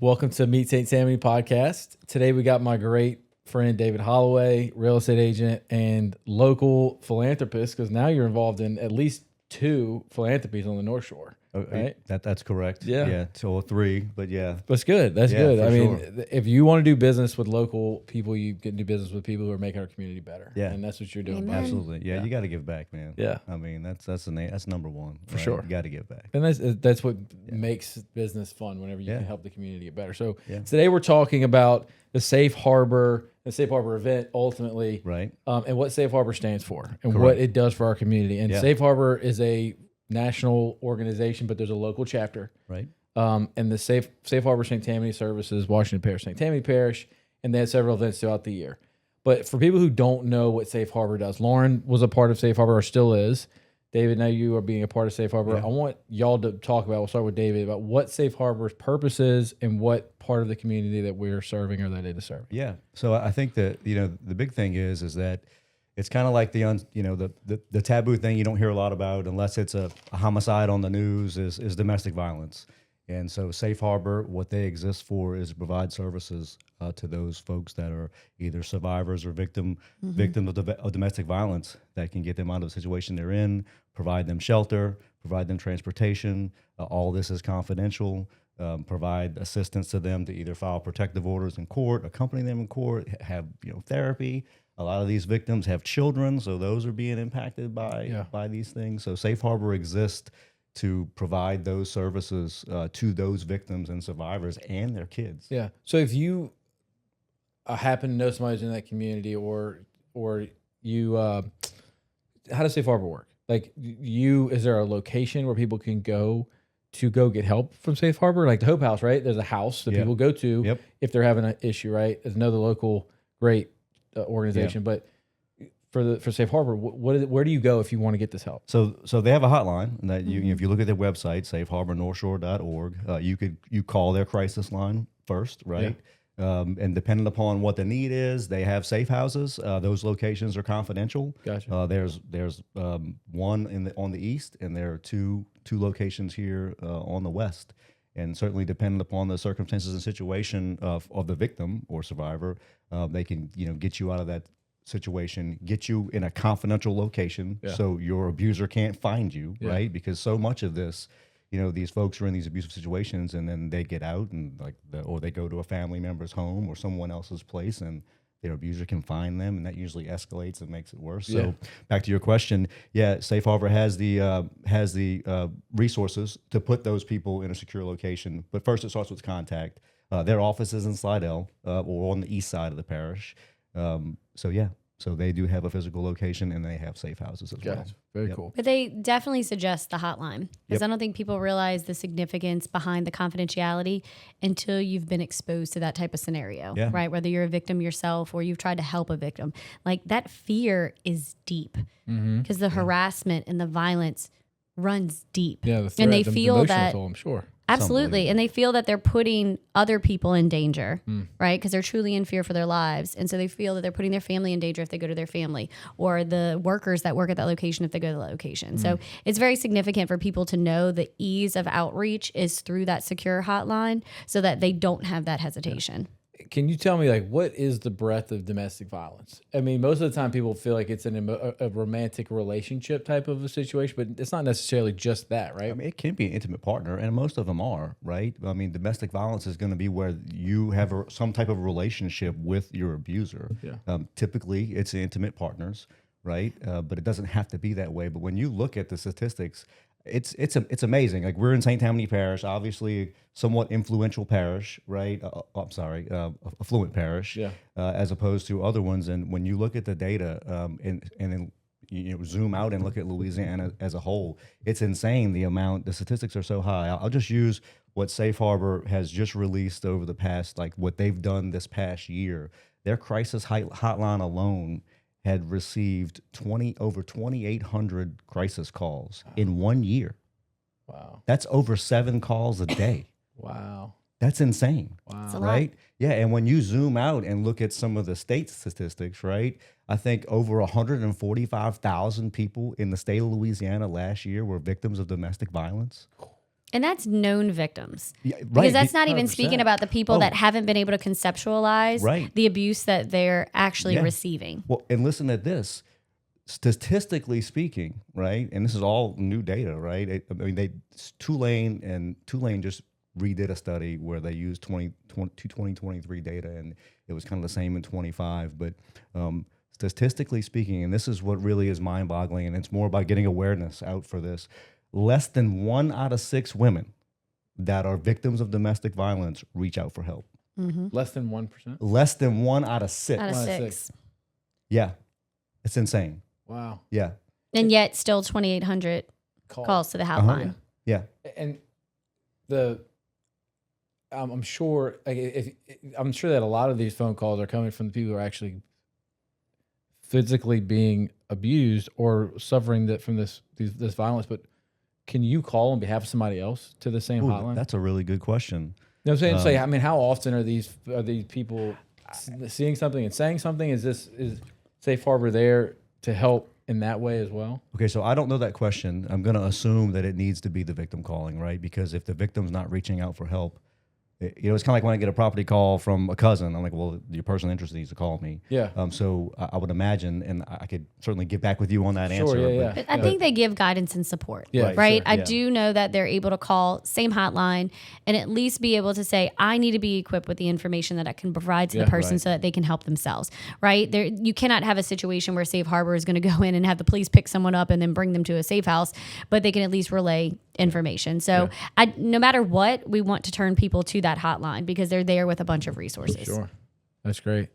Welcome to Meet St. Tammany podcast. Today we got my great friend David Holloway, real estate agent and local philanthropist, because now you're involved in at least 2 philanthropies on the North Shore. Right? That's correct. Yeah. Yeah. 2 or 3, but yeah. That's good. That's good. I mean, sure. if you want to do business with local people, you can do business with people who are making our community better. Yeah. And that's what you're doing. Amen. Buddy. Absolutely. Yeah, you got to give back, man. Yeah. I mean, that's number one. For sure. You got to give back. And that's what makes business fun, whenever you can help the community get better. So today we're talking about the Safe Harbor event ultimately, Right. And what Safe Harbor stands for and Correct. what it does for our community. And Yeah. Safe Harbor is a national organization, but there's a local chapter. Right. And the Safe Harbor St. Tammany services, Washington Parish, St. Tammany Parish, and they have several events throughout the year. But for people who don't know what Safe Harbor does, Lauren was a part of Safe Harbor, or still is. David, now you are being a part of Safe Harbor. Yeah. I want y'all to talk about, we'll start with David, about what Safe Harbor's purpose is and what part of the community that we're serving or that it is serving. Yeah. So I think that, the big thing is that it's kind of like the taboo thing you don't hear a lot about unless it's a homicide on the news is domestic violence. And so Safe Harbor, what they exist for is to provide services to those folks that are either survivors or victims of domestic violence that can get them out of the situation they're in, provide them shelter, provide them transportation. All this is confidential. Provide assistance to them to either file protective orders in court, accompany them in court, have therapy. A lot of these victims have children, so those are being impacted by these things. So Safe Harbor exists to provide those services to those victims and survivors and their kids. Yeah. So if you happen to know somebody who's in that community, or you, how does Safe Harbor work? Like is there a location where people can go to get help from Safe Harbor? Like the Hope House, right? There's a house that people go to if they're having an issue, right? There's another local great organization, but for Safe Harbor, where do you go if you want to get this help? So they have a hotline that if you look at their website, safeharbornorthshore.org, you call their crisis line first, right? Yeah. And depending upon what the need is, they have safe houses. Those locations are confidential. Gotcha. There's one on the east, and there are two locations here on the west. And certainly, depending upon the circumstances and situation of the victim or survivor, they can get you out of that situation, get you in a confidential location so your abuser can't find you, right? Because so much of this, these folks are in these abusive situations, and then they get out and or they go to a family member's home or someone else's place, and their abuser can find them, and that usually escalates and makes it worse. So back to your question, Safe Harbor has the resources to put those people in a secure location. But first, it starts with contact. Their office is in Slidell or on the east side of the parish. So they do have a physical location, and they have safe houses as well. Very cool. But they definitely suggest the hotline, because I don't think people realize the significance behind the confidentiality until you've been exposed to that type of scenario, right? Whether you're a victim yourself or you've tried to help a victim. Like, that fear is deep because the harassment and the violence runs deep. Yeah, the threat, and they the feel that toll, I'm sure. Absolutely. And they feel that they're putting other people in danger, right? Because they're truly in fear for their lives. And so they feel that they're putting their family in danger if they go to their family, or the workers that work at that location if they go to that location. So it's very significant for people to know the ease of outreach is through that secure hotline so that they don't have that hesitation. Can you tell me, what is the breadth of domestic violence? I mean, most of the time people feel like it's a romantic relationship type of a situation, but it's not necessarily just that, right? I mean, it can be an intimate partner, and most of them are, right? I mean, domestic violence is going to be where you have some type of relationship with your abuser. Yeah. Typically, it's intimate partners, right? But it doesn't have to be that way. But when you look at the statistics, it's amazing. Like, we're in St. Tammany Parish, obviously somewhat influential parish, right? Affluent parish, as opposed to other ones. And when you look at the data, and then zoom out and look at Louisiana as a whole, it's insane the statistics are so high. I'll just use what Safe Harbor has just released over the past, what they've done this past year. Their crisis hotline alone had received over 2,800 crisis calls in 1 year. Wow. That's over 7 calls a day. Wow. That's insane. Wow. Right? Yeah. And when you zoom out and look at some of the state statistics, right? I think over 145,000 people in the state of Louisiana last year were victims of domestic violence. And that's known victims. Yeah, right. Because that's not even 100%. speaking about the people that haven't been able to conceptualize Right. the abuse that they're actually receiving. Well, and listen to this. Statistically speaking, right, and this is all new data, right? I mean, Tulane just redid a study where they used 2023 data, and it was kind of the same in 25. But statistically speaking, and this is what really is mind-boggling, and it's more about getting awareness out for this, less than 1 out of 6 women that are victims of domestic violence reach out for help. Less than 1%. Less than 1 out of 6. Out of 1 out of 6. 6. Yeah, it's insane. Wow. Yeah, And yet still 2,800 calls to the hotline. yeah. And I'm sure, like, I'm sure that a lot of these phone calls are coming from the people who are actually physically being abused or suffering from this violence. But can you call on behalf of somebody else to the same Ooh, hotline? that's a really good question. You know what I'm saying? So, I mean, how often are these people seeing something and saying something? Is Safe Harbor there to help in that way as well? Okay, so I don't know that question. I'm going to assume that it needs to be the victim calling, right? Because if the victim's not reaching out for help, it's kind of like when I get a property call from a cousin. I'm like, well, your person interested needs to call me. Yeah. So I would imagine, and I could certainly get back with you on that Sure, answer. yeah. But I think they give guidance and support, Yeah, right? sure, I do know that they're able to call same hotline and at least be able to say, I need to be equipped with the information that I can provide to the person so that they can help themselves, right? You cannot have a situation where Safe Harbor is going to go in and have the police pick someone up and then bring them to a safe house, but they can at least relay information. So no matter what, we want to turn people to that hotline because they're there with a bunch of resources. Sure. That's great.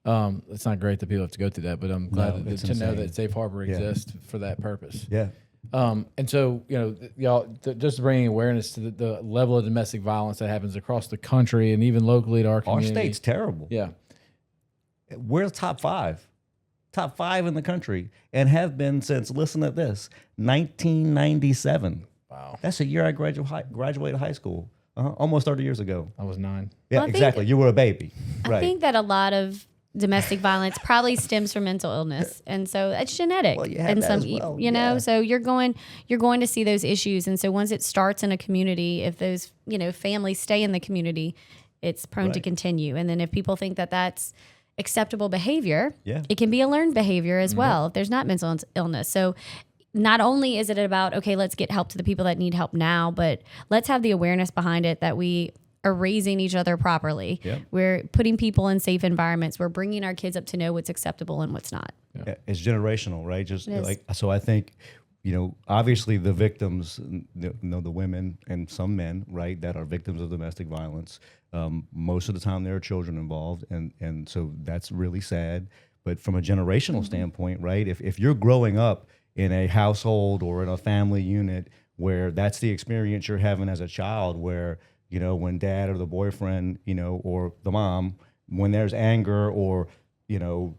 It's not great that people have to go through that, but I'm glad to know that Safe Harbor exists for that purpose. Yeah. And so, y'all, just bringing awareness to the level of domestic violence that happens across the country and even locally to our community. Our state's terrible. Yeah. We're top 5 in the country, and have been since, listen to this, 1997. Wow. That's the year I graduated high school. Almost 30 years ago. I was 9. Yeah, Well, I think- exactly. You were a baby. I Right. think that a lot of domestic violence probably stems from mental illness, and so it's genetic. Well, you have and that some, as well, know, so you're going to see those issues, and so once it starts in a community, if those families stay in the community, it's prone to continue. And then if people think that that's acceptable behavior, it can be a learned behavior as well if there's not mental illness. So not only is it about, okay, let's get help to the people that need help now, but let's have the awareness behind it that we are raising each other properly. Yep. We're putting people in safe environments. We're bringing our kids up to know what's acceptable and what's not. Yeah, it's generational, right? Just It is. like, so I think, obviously the victims, the women and some men, right, that are victims of domestic violence. Most of the time there are children involved, and so that's really sad. But from a generational standpoint, right, if you're growing up in a household or in a family unit where that's the experience you're having as a child, where when dad or the boyfriend, or the mom, when there's anger or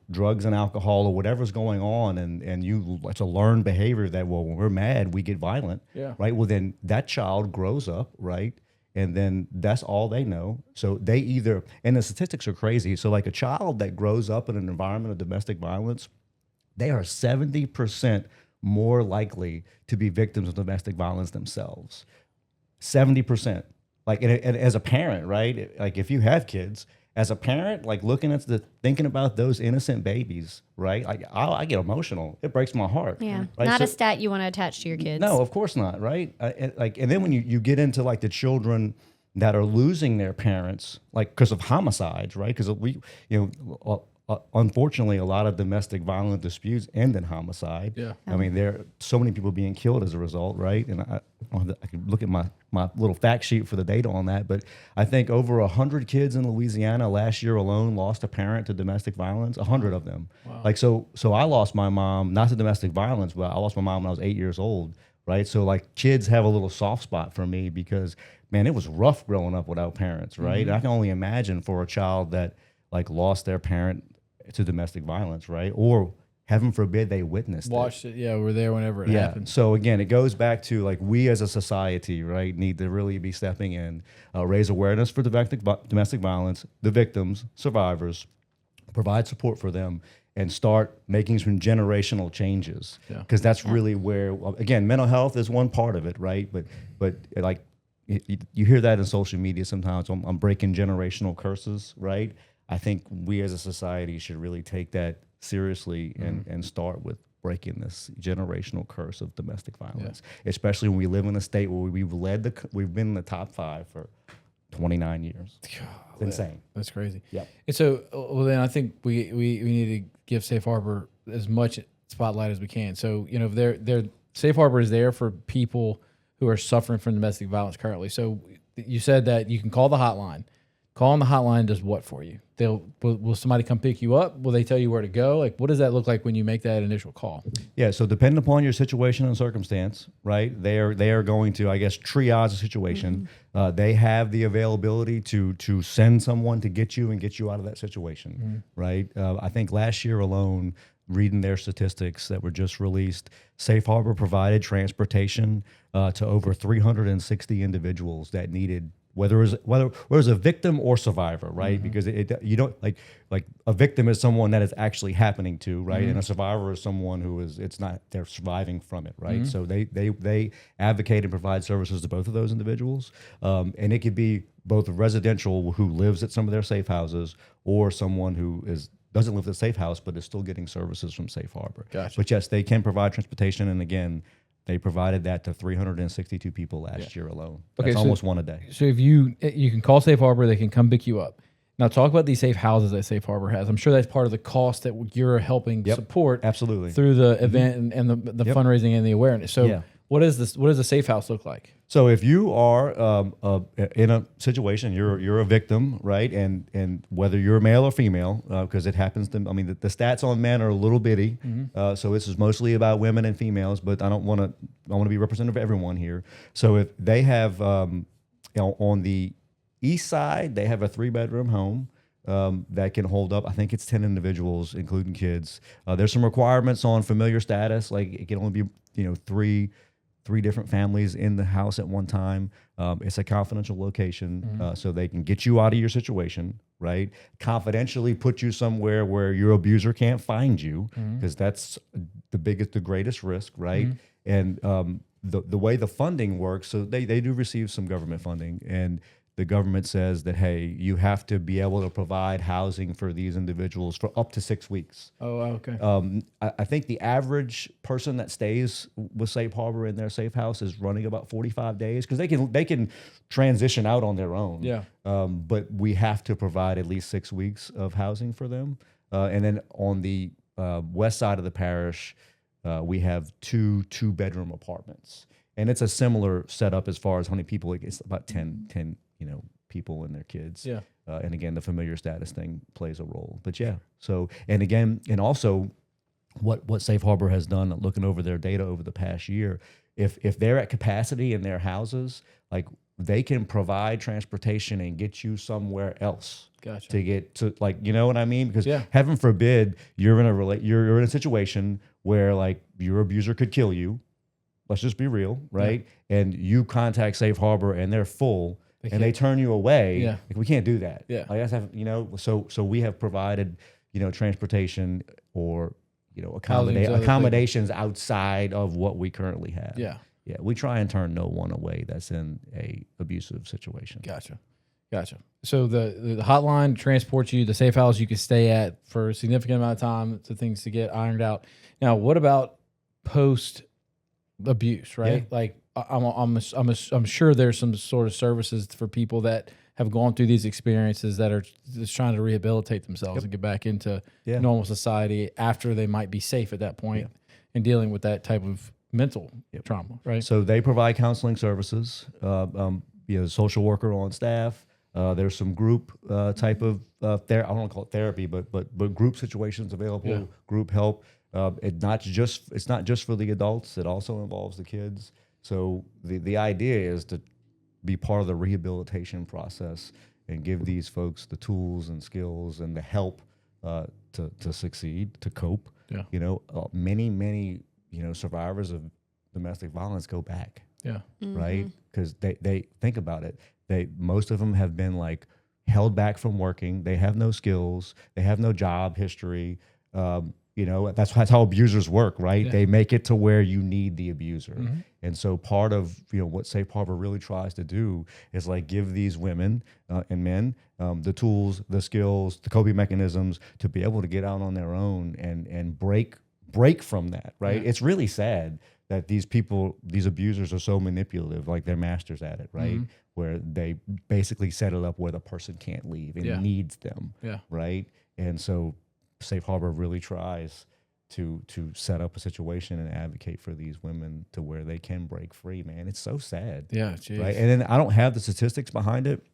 drugs and alcohol or whatever's going on, and it's a learned behavior that, well, when we're mad we get violent, right? Well, then that child grows up, right? And then that's all they know. So they either, and the statistics are crazy. So like a child that grows up in an environment of domestic violence, they are 70% more likely to be victims of domestic violence themselves. 70%. Like, and as a parent, right? Like if you have kids, as a parent, like thinking about those innocent babies, right? Like I get emotional. It breaks my heart. Yeah. Right? Not a stat you want to attach to your kids. No, of course not, right? And then when you get into like the children that are losing their parents, like because of homicides, right? Because unfortunately, a lot of domestic violent disputes end in homicide. Yeah. I mean, there are so many people being killed as a result, right? And I can look at my little fact sheet for the data on that, but I think over 100 kids in Louisiana last year alone lost a parent to domestic violence. 100 of them. Wow. Like so I lost my mom not to domestic violence, but I lost my mom when I was 8 years old, right? So like kids have a little soft spot for me because, man, it was rough growing up without parents, right? And I can only imagine for a child that like lost their parent to domestic violence, right? Or heaven forbid they witnessed Watched it. Yeah, we're there whenever it yeah. happens. So again, it goes back to like we as a society, right, need to really be stepping in, raise awareness for domestic violence, the victims, survivors, provide support for them, and start making some generational changes. Because that's really where, again, mental health is one part of it, right? But like you hear that in social media sometimes. I'm breaking generational curses, right? I think we as a society should really take that seriously and start with breaking this generational curse of domestic violence, especially when we live in a state where we've been in the top 5 for 29 years. It's insane. That's crazy. Yeah. And so, well, then I think we need to give Safe Harbor as much spotlight as we can. So, you know, they're Safe Harbor is there for people who are suffering from domestic violence currently. So you said that you can call the hotline. Calling the hotline does what for you? Will somebody come pick you up? Will they tell you where to go? Like, what does that look like when you make that initial call? Yeah, so depending upon your situation and circumstance, right? They are going to, I guess, triage the situation. They have the availability to send someone to get you out of that situation, right? I think last year alone, reading their statistics that were just released, Safe Harbor provided transportation to over 360 individuals that needed, whether it was a victim or survivor, right? Because you don't like a victim is someone that is actually happening to, right? And a survivor is someone who they're surviving from it, right? So they advocate and provide services to both of those individuals, and it could be both a residential who lives at some of their safe houses or someone who doesn't live at a safe house but is still getting services from Safe Harbor. Gotcha. But yes, they can provide transportation, and again, they provided that to 362 people last year alone. That's almost one a day. So if you can call Safe Harbor, they can come pick you up. Now talk about these safe houses that Safe Harbor has. I'm sure that's part of the cost that you're helping support absolutely through the event and the fundraising and the awareness. So what does the safe house look like? So if you are in a situation, you're a victim, right? And whether you're male or female, because it happens to, I mean, the stats on men are a little bitty. So this is mostly about women and females, but I want to be representative of everyone here. So if they have, on the east side, they have a 3-bedroom home that can hold up, I think it's 10 individuals, including kids. There's some requirements on familiar status, like it can only be, three different families in the house at one time. It's a confidential location, so they can get you out of your situation, right? Confidentially put you somewhere where your abuser can't find you, because that's the greatest risk, right? And the way the funding works, so they do receive some government funding, and the government says that, hey, you have to be able to provide housing for these individuals for up to 6 weeks. Oh, okay. I think the average person that stays with Safe Harbor in their safe house is running about 45 days, because they can transition out on their own. Yeah. But we have to provide at least 6 weeks of housing for them. And then on the west side of the parish, we have two 2-bedroom apartments. And it's a similar setup as far as how many people. It's about 10 people and their kids. Yeah. And again, the familiar status thing plays a role. But yeah, so, and again, and also what Safe Harbor has done, looking over their data over the past year, if they're at capacity in their houses, like they can provide transportation and get you somewhere else. Gotcha. To get to, like, you know what I mean? Because heaven forbid you're in a situation where like your abuser could kill you. Let's just be real, right? Yeah. And you contact Safe Harbor and they're full. And they turn you away. Yeah. Like, we can't do that. Yeah. Like, that's so we have provided, transportation or, accommodations outside of what we currently have. Yeah. Yeah. We try and turn no one away that's in a abusive situation. Gotcha. So the hotline transports you, the safe house you can stay at for a significant amount of time to things to get ironed out. Now, what about post abuse, right? Yeah. Like, I'm sure there's some sort of services for people that have gone through these experiences that are just trying to rehabilitate themselves and get back into normal society after they might be safe at that point and dealing with that type of mental trauma, right? So they provide counseling services. Social worker on staff. There's some group type of I don't want to call it therapy, but group situations available, group help. It's not just for the adults. It also involves the kids. So the idea is to be part of the rehabilitation process and give these folks the tools and skills and the help to succeed, to cope. Yeah. Many survivors of domestic violence go back. Yeah. Right? Because they think about it. Most of them have been like held back from working. They have no skills. They have no job history. That's how abusers work, right? Yeah. They make it to where you need the abuser. And so part of what Safe Harbor really tries to do is like give these women and men the tools, the skills, the coping mechanisms to be able to get out on their own and break from that, right? It's really sad that these abusers are so manipulative, like they're masters at it, right? Where they basically set it up where the person can't leave and needs them, right? And so Safe Harbor really tries to set up a situation and advocate for these women to where they can break free, man. It's so sad. Yeah, geez. Right. And then I don't have the statistics behind it.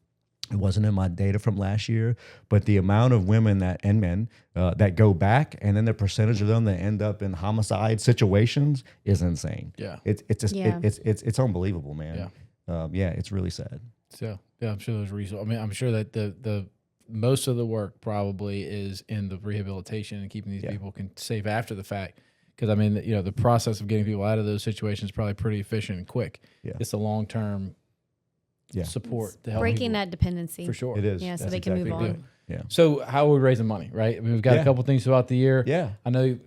It wasn't in my data from last year, but the amount of women and men that go back, and then the percentage of them that end up in homicide situations is insane. Yeah. It's unbelievable, man. Yeah. It's really sad. So yeah, I'm sure there's resources. I mean, I'm sure that the most of the work probably is in the rehabilitation and keeping these people safe after the fact. Because I mean, the process of getting people out of those situations is probably pretty efficient and quick. Yeah. It's a long-term support to help breaking people. that dependency For sure. It is. Yeah, so That's they can exactly move on. Yeah. So how are we raising money, right? I mean, we've got a couple things throughout the year. Yeah. I know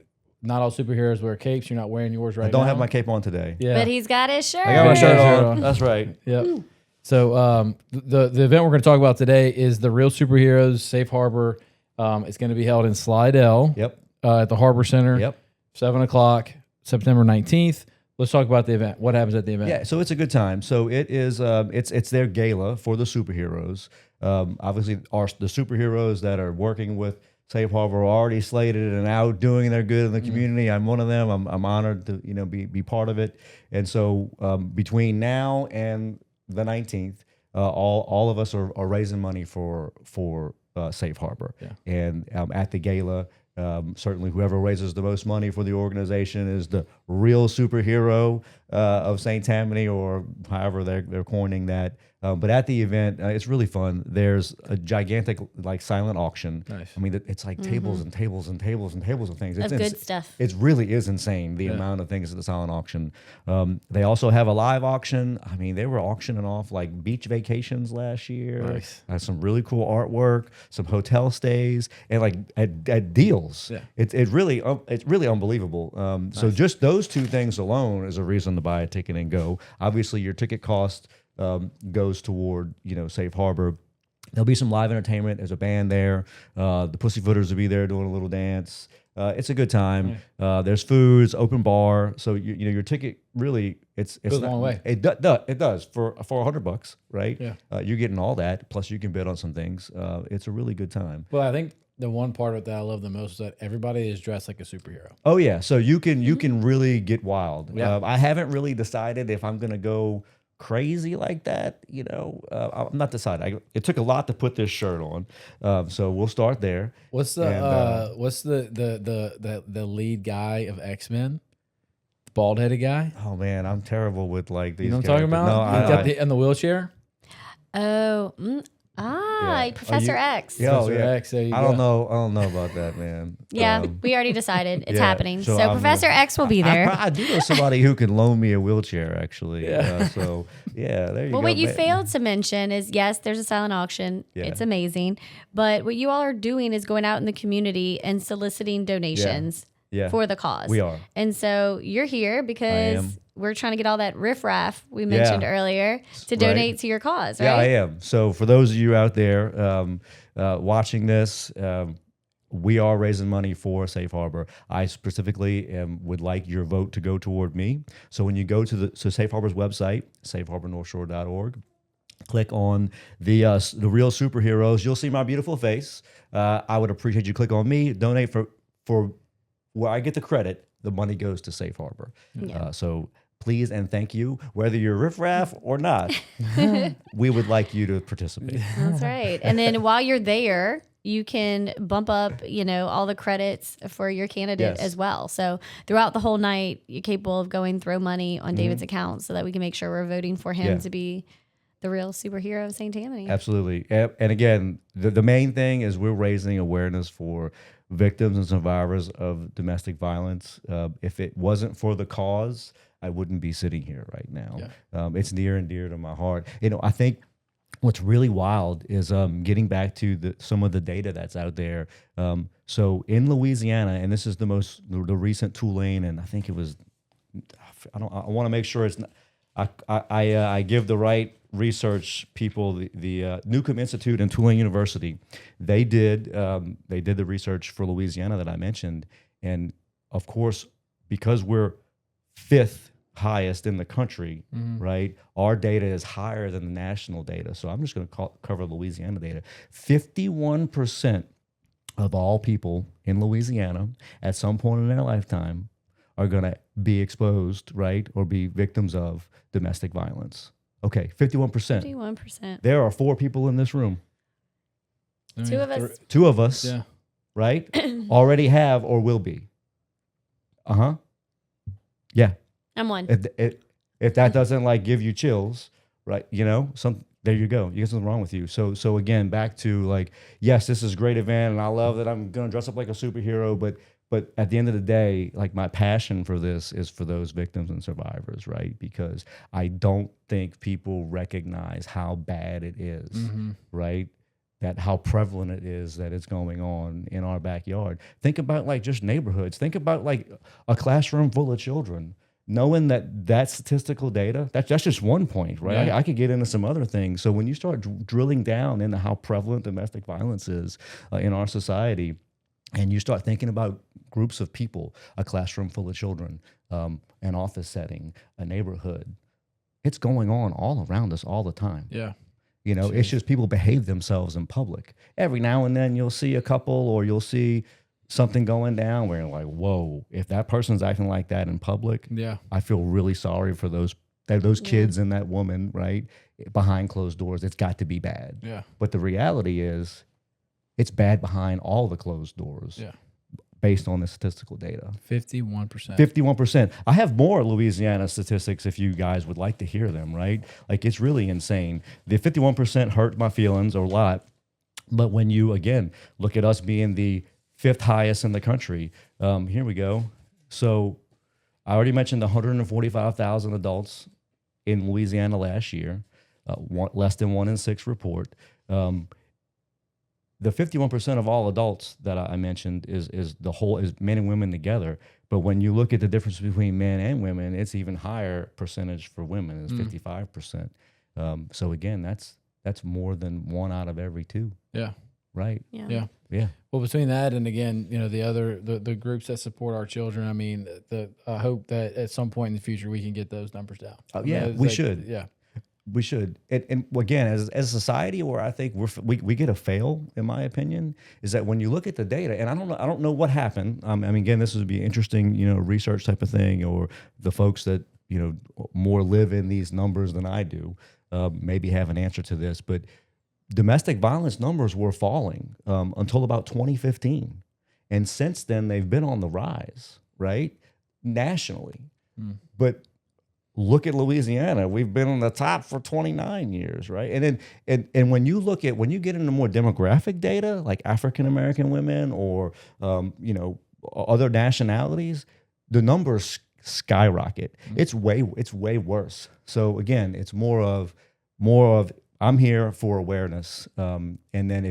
not all superheroes wear capes. You're not wearing yours right now. I don't have my cape on today. Yeah. But he's got his shirt. I got my shirt shirt on. on. That's right. Yep. So the event we're going to talk about today is the Real Superheroes Safe Harbor. It's going to be held in Slidell. Yep. At the Harbor Center. Yep. 7:00, September 19th. Let's talk about the event. What happens at the event? Yeah, so it's a good time. So it is. It's their gala for the superheroes. Obviously, the superheroes that are working with Safe Harbor are already slated and out doing their good in the community. I'm one of them. I'm honored to be part of it. And so between now and the 19th, all of us are raising money for Safe Harbor. Yeah. And at the gala. Certainly, whoever raises the most money for the organization is the real superhero of St. Tammany, or however they're coining that. But at the event, it's really fun. There's a gigantic silent auction. Nice. I mean, it's like tables and tables and tables and tables of things. It's good stuff. It really is insane, the amount of things at the silent auction. They also have a live auction. I mean, they were auctioning off like beach vacations last year. Nice. Some really cool artwork, some hotel stays, and at deals. Yeah. It's really unbelievable. Nice. So just those two things alone is a reason to buy a ticket and go. Obviously, your ticket cost goes toward Safe Harbor. There'll be some live entertainment. There's a band there. The Pussyfooters will be there doing a little dance. It's a good time. There's food. It's open bar. So your ticket really it's goes a long way. It does for $100, right? Yeah. You're getting all that. Plus you can bid on some things. It's a really good time. Well, I think the one part of it that I love the most is that everybody is dressed like a superhero. Oh yeah. So you can really get wild. Yeah. I haven't really decided if I'm gonna go crazy like that, I'm not decided. It took a lot to put this shirt on, so we'll start there. What's the lead guy of X-Men, the bald headed guy? Oh man, I'm terrible with these. You know what I'm talking about? No, in the wheelchair. Oh, Professor X. Professor X. There you I don't know about that, man. Yeah, we already decided it's happening. So Professor X will be there. I do know somebody who can loan me a wheelchair, actually. There you go. Well, what you failed to mention is, yes, there's a silent auction. Yeah. It's amazing. But what you all are doing is going out in the community and soliciting donations for the cause. We are. And so you're here because we're trying to get all that riffraff we mentioned earlier to donate to your cause, right? Yeah, I am. So for those of you out there watching this, we are raising money for Safe Harbor. I specifically would like your vote to go toward me. So when you go to Safe Harbor's website, safeharbornorthshore.org, click on the Real Superheroes. You'll see my beautiful face. I would appreciate you click on me, donate for where I get the credit. The money goes to Safe Harbor. Yeah. So please and thank you, whether you're riffraff or not, we would like you to participate. That's right. And then while you're there, you can bump up, all the credits for your candidate as well. So throughout the whole night, you're capable of throw money on David's account so that we can make sure we're voting for him to be the real superhero of St. Tammany. Absolutely. And again, the main thing is we're raising awareness for victims and survivors of domestic violence. If it wasn't for the cause, I wouldn't be sitting here right now. Yeah. It's near and dear to my heart. I think what's really wild is getting back to some of the data that's out there. So in Louisiana, and this is the recent Tulane, and I think it was, I want to make sure it's not, I give the right research people, the Newcomb Institute and Tulane University. They did the research for Louisiana that I mentioned, and of course, because we're fifth highest in the country, right? Our data is higher than the national data. So I'm just going to cover Louisiana data. 51% of all people in Louisiana at some point in their lifetime are going to be exposed, right, or be victims of domestic violence. Okay, 51%. 51%. There are 4 people in this room. Two of us. 2 of us, Yeah. right, already have or will be. Yeah. I'm one. If that doesn't like give you chills, right? You know, there you go. You got something wrong with you. So again, back to like, yes, this is a great event, and I love that I'm gonna dress up like a superhero, but at the end of the day, like my passion for this is for those victims and survivors, right? Because I don't think people recognize how bad it is, right? That how prevalent it is that it's going on in our backyard. Think about like just neighborhoods. Think about like a classroom full of children. Knowing that statistical data, that's just one point, right? Yeah. I could get into some other things. So when you start drilling down into how prevalent domestic violence is in our society, and you start thinking about groups of people, a classroom full of children, an office setting, a neighborhood, it's going on all around us all the time. Yeah. You know, it's just people behave themselves in public. Every now and then you'll see a couple, or you'll see something going down where you're like, whoa, if that person's acting like that in public, I feel really sorry for those kids and that woman, right? Behind closed doors, it's got to be bad. Yeah. But the reality is it's bad behind all the closed doors. Yeah. Based on the statistical data. 51%. 51%. I have more Louisiana statistics if you guys would like to hear them, right? Like it's really insane. The 51% hurt my feelings a lot. But when you, again, look at us being the 5th highest in the country. Here we go. So I already mentioned 145,000 adults in Louisiana last year, less than 1 in 6 report. The 51% of all adults that I mentioned is men and women together. But when you look at the difference between men and women, it's even higher percentage for women. It's 55%. So again, that's more than 1 out of every 2. Yeah. Right. Yeah. Yeah. Well, between that and again, you know, the groups that support our children, I mean, I hope that at some point in the future we can get those numbers down. Yeah, we should. Yeah. We should. And again, as a society, where I think we get a fail, in my opinion, is that when you look at the data, and I don't know what happened. I mean, again, this would be interesting, you know, research type of thing, or the folks that, you know, more live in these numbers than I do, maybe have an answer to this. But domestic violence numbers were falling until about 2015, and since then they've been on the rise, right, nationally. But look at Louisiana. We've been on the top for 29 years, right? And then and when you get into more demographic data, like African American women or you know, other nationalities, the numbers skyrocket. It's way worse. So again, it's more of I'm here for awareness. And then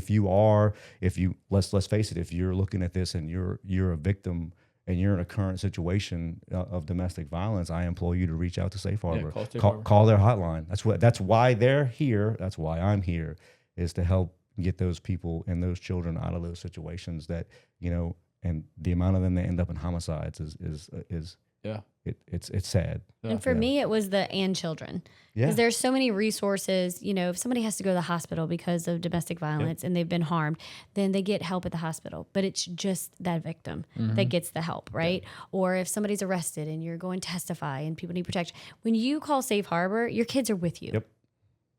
let's face it, if you're looking at this and you're a victim and you're in a current situation of domestic violence, I implore you to reach out to Safe Harbor. Call their hotline. That's why they're here. That's why I'm here, is to help get those people and those children out of those situations that, you know, and the amount of them that end up in homicides is it's sad. And for me, it was the and children. Because there's so many resources. You know, if somebody has to go to the hospital because of domestic violence and they've been harmed, then they get help at the hospital. But it's just that victim that gets the help, right? Or if somebody's arrested and you're going to testify and people need protection. When you call Safe Harbor, your kids are with you. Yep.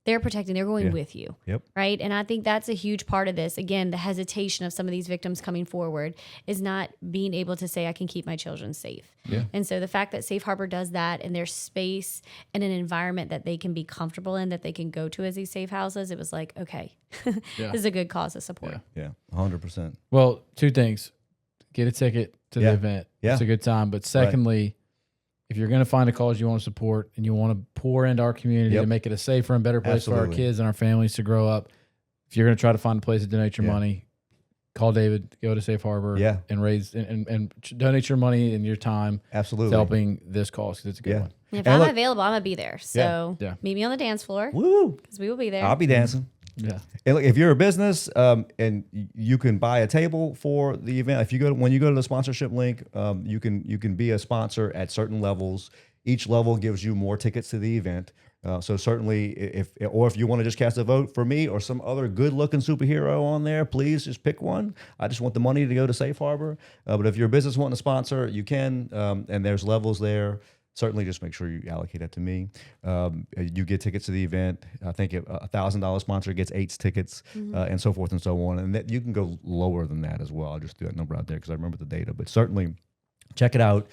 They're protecting, they're going with you. Yep. Right. And I think that's a huge part of this. Again, the hesitation of some of these victims coming forward is not being able to say, I can keep my children safe. Yeah. And so the fact that Safe Harbor does that and there's space and an environment that they can be comfortable in, that they can go to as these safe houses, it was like, okay, this is a good cause to support. Yeah. 100%. Well, 2 things. Get a ticket to the event. Yeah. It's a good time. But secondly, if you're going to find a cause you want to support and you want to pour into our community to make it a safer and better place for our kids and our families to grow up, if you're going to try to find a place to donate your money, call David, go to Safe Harbor, and raise and donate your money and your time. Absolutely, to helping this cause because it's a good one. If I'm available, I'm gonna be there. So meet me on the dance floor. Woo! Because we will be there. I'll be dancing. Yeah. And look, if you're a business and you can buy a table for the event, when you go to the sponsorship link, you can be a sponsor at certain levels. Each level gives you more tickets to the event. So certainly, if you want to just cast a vote for me or some other good-looking superhero on there, please just pick one. I just want the money to go to Safe Harbor. But if you're a business wanting to sponsor, you can, and there's levels there. Certainly, just make sure you allocate that to me. You get tickets to the event. I think a $1,000 sponsor gets 8 tickets, and so forth and so on. And that you can go lower than that as well. I'll just do that number out there because I remember the data. But certainly, check it out.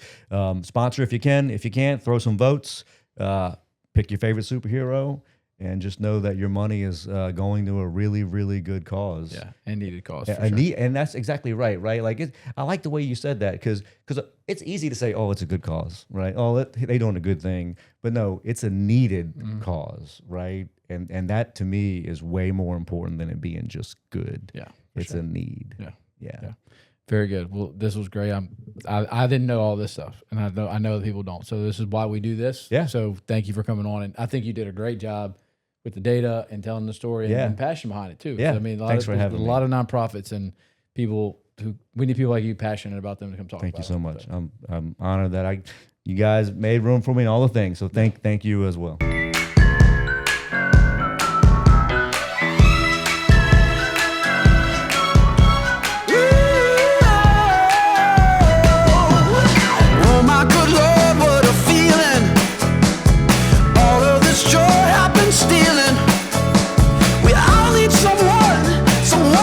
Sponsor if you can. If you can't, throw some votes. Pick your favorite superhero, and just know that your money is going to a really, really good cause. Yeah, and needed cause. And that's exactly right, right? Like I like the way you said that because it's easy to say, oh, it's a good cause, right? Oh, they doing a good thing, but no, it's a needed cause, right? And that to me is way more important than it being just good. Yeah, it's a need. Yeah. Very good. Well, this was great. I didn't know all this stuff, and I know that people don't. So this is why we do this. Yeah. So thank you for coming on, and I think you did a great job with the data and telling the story and passion behind it too. Yeah. So, I mean, Thanks for having me. A lot of nonprofits and people we need people like you passionate about them to come talk. Thank about you so it. much. I'm honored that you guys made room for me and all the things. So thank you as well.